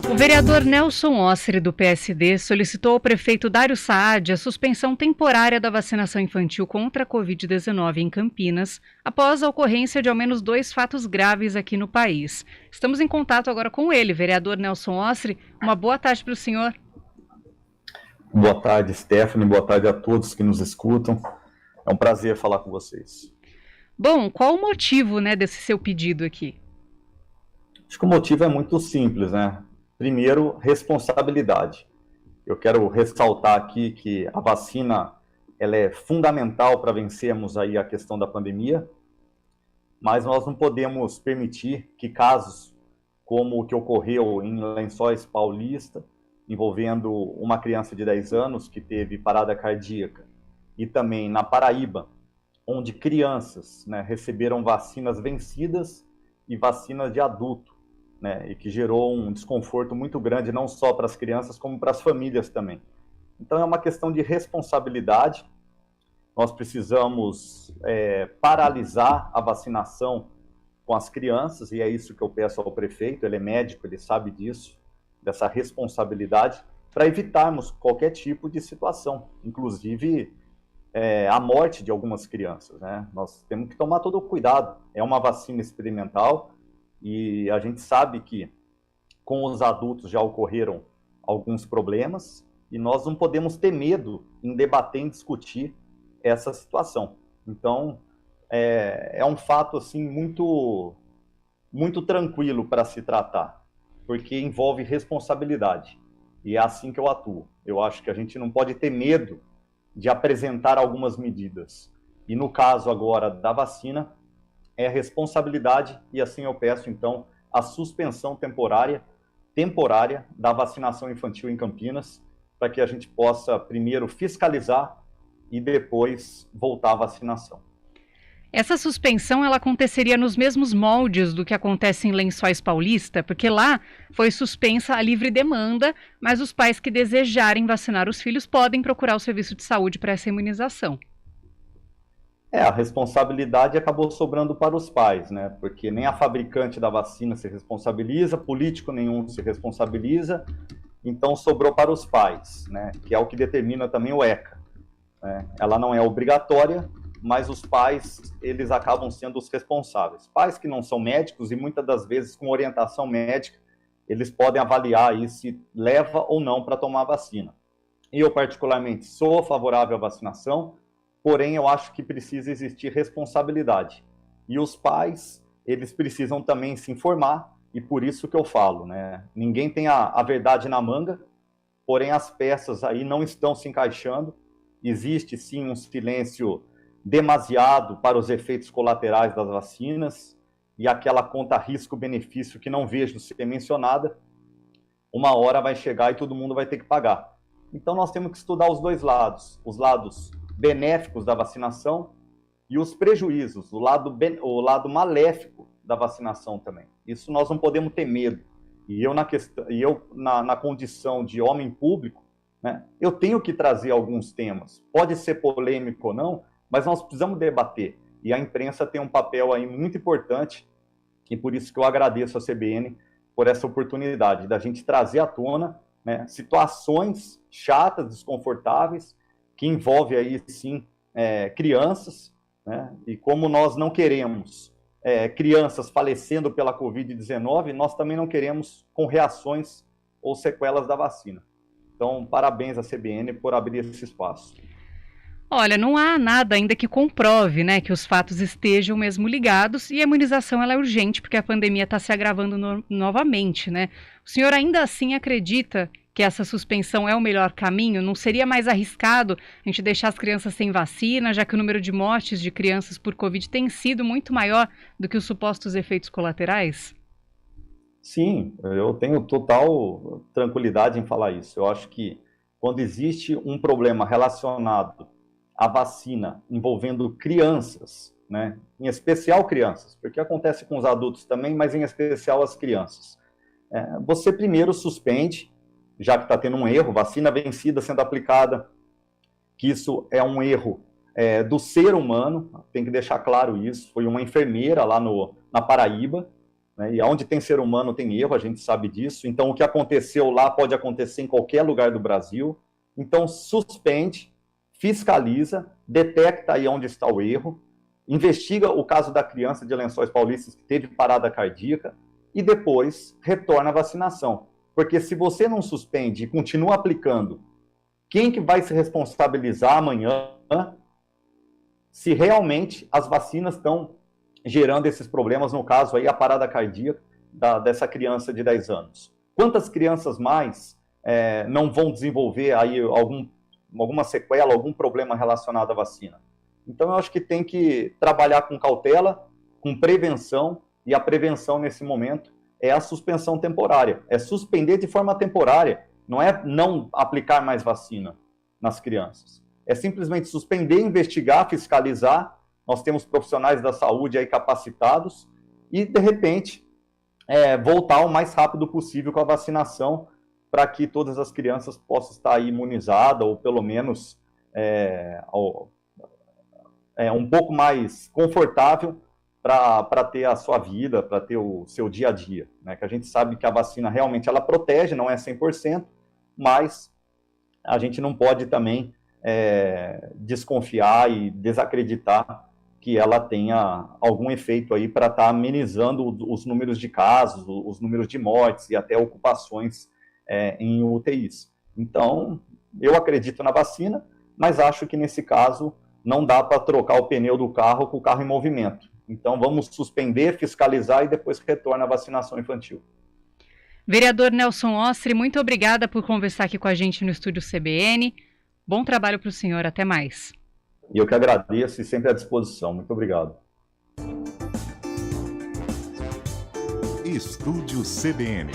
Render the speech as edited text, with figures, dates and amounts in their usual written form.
O vereador Nelson Ossri, do PSD, solicitou ao prefeito Dário Saad a suspensão temporária da vacinação infantil contra a Covid-19 em Campinas, após a ocorrência de ao menos 2 fatos graves aqui no país. Estamos em contato agora com ele, vereador Nelson Ossri. Uma boa tarde para o senhor. Boa tarde, Stephanie. Boa tarde a todos que nos escutam. É um prazer falar com vocês. Bom, qual o motivo, desse seu pedido aqui? Acho que o motivo é muito simples, Primeiro, responsabilidade. Eu quero ressaltar aqui que a vacina ela é fundamental para vencermos aí a questão da pandemia, mas nós não podemos permitir que casos como o que ocorreu em Lençóis Paulista, envolvendo uma criança de 10 anos que teve parada cardíaca, e também na Paraíba, onde crianças receberam vacinas vencidas e vacinas de adulto, e que gerou um desconforto muito grande, não só para as crianças, como para as famílias também. Então, é uma questão de responsabilidade. Nós precisamos paralisar a vacinação com as crianças, e é isso que eu peço ao prefeito. Ele é médico, ele sabe disso, dessa responsabilidade, para evitarmos qualquer tipo de situação, inclusive a morte de algumas crianças. Nós temos que tomar todo o cuidado. É uma vacina experimental, e a gente sabe que com os adultos já ocorreram alguns problemas e nós não podemos ter medo em debater, em discutir essa situação. Então, é um fato assim, muito, muito tranquilo para se tratar, porque envolve responsabilidade. E é assim que eu atuo. Eu acho que a gente não pode ter medo de apresentar algumas medidas. E no caso agora da vacina, é responsabilidade, e assim eu peço, então, a suspensão temporária da vacinação infantil em Campinas, para que a gente possa, primeiro, fiscalizar e depois voltar à vacinação. Essa suspensão ela aconteceria nos mesmos moldes do que acontece em Lençóis Paulista, porque lá foi suspensa a livre demanda, mas os pais que desejarem vacinar os filhos podem procurar o serviço de saúde para essa imunização. A responsabilidade acabou sobrando para os pais, Porque nem a fabricante da vacina se responsabiliza, político nenhum se responsabiliza, então sobrou para os pais, Que é o que determina também o ECA. Ela não é obrigatória, mas os pais, eles acabam sendo os responsáveis. Pais que não são médicos e muitas das vezes com orientação médica, eles podem avaliar aí se leva ou não para tomar a vacina. E eu particularmente sou favorável à vacinação, porém, eu acho que precisa existir responsabilidade. E os pais, eles precisam também se informar, e por isso que eu falo, Ninguém tem a verdade na manga, porém as peças aí não estão se encaixando. Existe, sim, um silêncio demasiado para os efeitos colaterais das vacinas, e aquela conta risco-benefício que não vejo ser mencionada, uma hora vai chegar e todo mundo vai ter que pagar. Então, nós temos que estudar os dois lados, os lados benéficos da vacinação e os prejuízos, o lado maléfico da vacinação também. Isso nós não podemos ter medo. E eu, na condição de homem público, eu tenho que trazer alguns temas. Pode ser polêmico ou não, mas nós precisamos debater. E a imprensa tem um papel aí muito importante, e por isso que eu agradeço a CBN por essa oportunidade da gente trazer à tona situações chatas, desconfortáveis, que envolve aí, sim, crianças, E como nós não queremos crianças falecendo pela Covid-19, nós também não queremos com reações ou sequelas da vacina. Então, parabéns à CBN por abrir esse espaço. Olha, não há nada ainda que comprove, que os fatos estejam mesmo ligados, e a imunização ela é urgente porque a pandemia está se agravando novamente, O senhor ainda assim acredita que essa suspensão é o melhor caminho? Não seria mais arriscado a gente deixar as crianças sem vacina, já que o número de mortes de crianças por Covid tem sido muito maior do que os supostos efeitos colaterais? Sim, eu tenho total tranquilidade em falar isso. Eu acho que quando existe um problema relacionado à vacina envolvendo crianças, em especial crianças, porque acontece com os adultos também, mas em especial as crianças, você primeiro suspende, já que está tendo um erro, vacina vencida sendo aplicada, que isso é um erro do ser humano, tem que deixar claro isso. Foi uma enfermeira lá na Paraíba, né, e onde tem ser humano tem erro, a gente sabe disso. Então, o que aconteceu lá pode acontecer em qualquer lugar do Brasil. Então, suspende, fiscaliza, detecta aí onde está o erro, investiga o caso da criança de Lençóis Paulistas que teve parada cardíaca e depois retorna a vacinação. Porque se você não suspende e continua aplicando, quem que vai se responsabilizar amanhã se realmente as vacinas estão gerando esses problemas, no caso aí a parada cardíaca dessa criança de 10 anos? Quantas crianças mais não vão desenvolver aí alguma sequela, algum problema relacionado à vacina? Então, eu acho que tem que trabalhar com cautela, com prevenção, e a prevenção nesse momento é a suspensão temporária. É suspender de forma temporária, não é não aplicar mais vacina nas crianças. É simplesmente suspender, investigar, fiscalizar. Nós temos profissionais da saúde aí capacitados e, de repente, voltar o mais rápido possível com a vacinação para que todas as crianças possam estar aí imunizadas ou, pelo menos, um pouco mais confortável para ter a sua vida, para ter o seu dia a dia, né? Que a gente sabe que a vacina realmente ela protege, não é 100%, mas a gente não pode também desconfiar e desacreditar que ela tenha algum efeito aí para estar amenizando os números de casos, os números de mortes e até ocupações em UTIs. Então, eu acredito na vacina, mas acho que nesse caso não dá para trocar o pneu do carro com o carro em movimento. Então, vamos suspender, fiscalizar e depois retorna a vacinação infantil. Vereador Nelson Ostri, muito obrigada por conversar aqui com a gente no Estúdio CBN. Bom trabalho para o senhor, até mais. E eu que agradeço e sempre à disposição. Muito obrigado. Estúdio CBN.